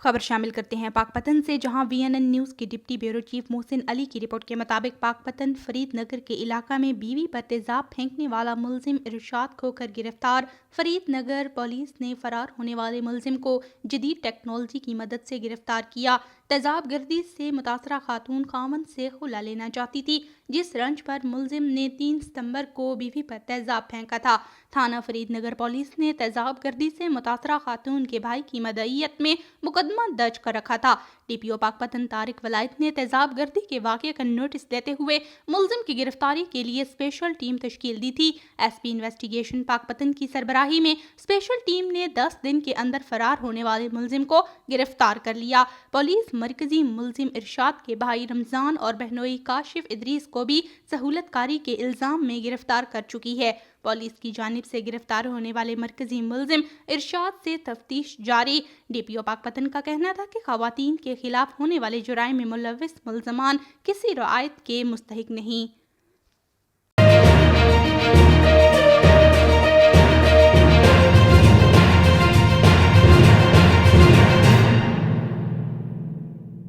خبر شامل کرتے ہیں پاک پتن سے، جہاں VNN نیوز کے ڈپٹی بیورو چیف محسن علی کی رپورٹ کے مطابق پاک پتن فرید نگر کے علاقہ میں بیوی پر تیزاب پھینکنے والا ملزم ارشاد کھوکھر گرفتار۔ فرید نگر پولیس نے فرار ہونے والے ملزم کو جدید ٹیکنالوجی کی مدد سے گرفتار کیا۔ تیزاب گردی سے متاثرہ خاتون خاوند سے خلا لینا چاہتی تھی، جس رنج پر ملزم نے 3 ستمبر کو بیوی پر تیزاب پھینکا تھا۔ تھانہ فرید نگر پولیس نے تیزاب گردی سے متاثرہ خاتون کے بھائی کی مدعیت میں مقدمہ درج کر رکھا تھا۔ DPO پاک پتن طارق ولایت نے تیزاب گردی کے واقعے کا نوٹس لیتے ہوئے ملزم کی گرفتاری کے لیے اسپیشل ٹیم تشکیل دی تھی۔ SP انویسٹیگیشن پاک پتن کی سربراہی میں اسپیشل ٹیم نے 10 دن کے اندر فرار ہونے والے ملزم کو گرفتار کر لیا۔ پولیس مرکزی ملزم ارشاد کے بھائی رمضان اور بہنوئی کاشف ادریس کو بھی سہولت کاری کے الزام میں گرفتار کر چکی ہے۔ پولیس کی جانب سے گرفتار ہونے والے مرکزی ملزم ارشاد سے تفتیش جاری۔ DPO پاک پتن کا کہنا تھا کہ خواتین کے خلاف ہونے والے جرائم میں ملوث ملزمان کسی رعایت کے مستحق نہیں۔